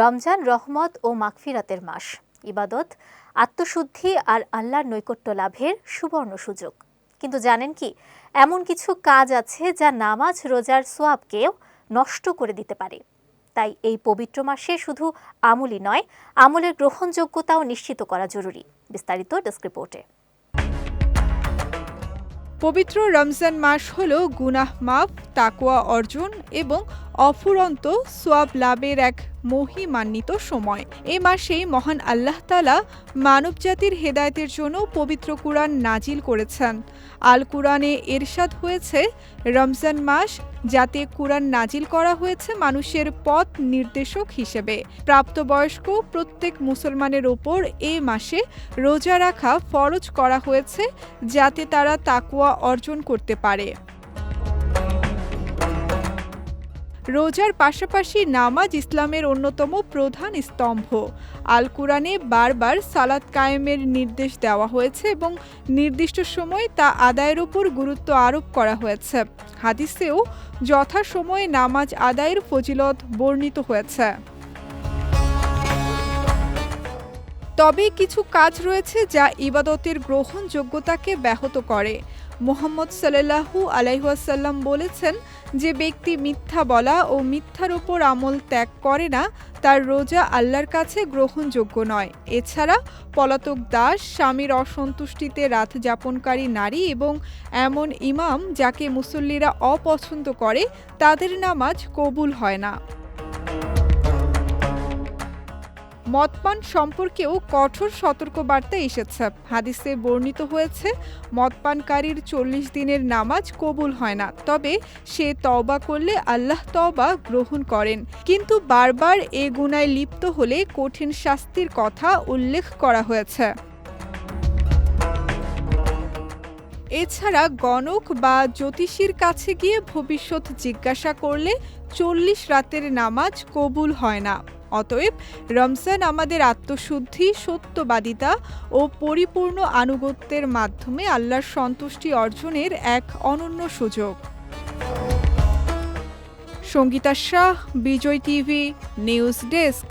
রমজান রহমত ও মাগফিরাতের মাস, ইবাদত, আত্মশুদ্ধি আর আল্লাহর নৈকট্য লাভের সুবর্ণ সুযোগ। কিন্তু জানেন কি, এমন কিছু কাজ আছে যা নামাজ রোজার সোয়াবকেও নষ্ট করে দিতে পারে। তাই এই পবিত্র মাসে শুধু আমলই নয়, আমলের গ্রহণযোগ্যতাও নিশ্চিত করা জরুরি। বিস্তারিত ডেস্ক রিপোর্টে। পবিত্র রমজান মাস হল গুনাহ মাফ, তাকওয়া অর্জন এবং অফুরন্ত সোয়াব লাভের এক মহিমান্বিত সময়। এ মাসেই মহান আল্লাহ তাআলা মানবজাতির হেদায়েতের জন্য পবিত্র কুরআন নাজিল করেছেন। আল কুরআনে ইরশাদ হয়েছে, রমজান মাস যাতে কুরআন নাজিল করা হয়েছে মানুষের পথ নির্দেশক হিসেবে। প্রাপ্তবয়স্ক প্রত্যেক মুসলমানের ওপর এ মাসে রোজা রাখা ফরজ করা হয়েছে যাতে তারা তাকওয়া অর্জন করতে পারে। রোজার পাশাপাশি নামাজ ইসলামের অন্যতম প্রধান স্তম্ভ। আল কুরআনে বারবার সালাত কায়েমের নির্দেশ দেওয়া হয়েছে এবং নির্দিষ্ট সময় তা আদায়ের উপর গুরুত্ব আরোপ করা হয়েছে। হাদিসেও যথাসময়ে নামাজ আদায়ের ফজিলত বর্ণিত হয়েছে। তবে কিছু কাজ রয়েছে যা ইবাদতের গ্রহণযোগ্যতাকে ব্যাহত করে। মুহাম্মদ সাল্লাল্লাহু আলাইহি ওয়াসাল্লাম বলেছেন, যে ব্যক্তি মিথ্যা বলা ও মিথ্যার উপর আমল ত্যাগ করে না, তার রোজা আল্লাহর কাছে গ্রহণযোগ্য নয়। এছাড়া পলাতক দাস, স্বামীর অসন্তুষ্টিতে রাত যাপনকারী নারী এবং এমন ইমাম যাকে মুসল্লিরা অপছন্দ করে, তাদের নামাজ কবুল হয় না। মদপান সম্পর্কেও কঠোর সতর্কবার্তা এসেছে। হাদিসে বর্ণিত হয়েছে, মদপানকারীর 40 দিনের নামাজ কবুল হয় না, তবে সে তওবা করলে আল্লাহ তওবা গ্রহণ করেন। কিন্তু বারবার এ গুনায় লিপ্ত হলে কঠিন শাস্তির কথা উল্লেখ করা হয়েছে। এছাড়া গণক বা জ্যোতিষীর কাছে গিয়ে ভবিষ্যৎ জিজ্ঞাসা করলে 40 রাতের নামাজ কবুল হয় না। অতএব রমজান আমাদের আত্মশুদ্ধি, সত্যবাদিতা ও পরিপূর্ণ আনুগত্যের মাধ্যমে আল্লাহর সন্তুষ্টি অর্জনের এক অনন্য সুযোগ। সঙ্গীতা শাহ, বিজয় টিভি, নিউজ ডেস্ক।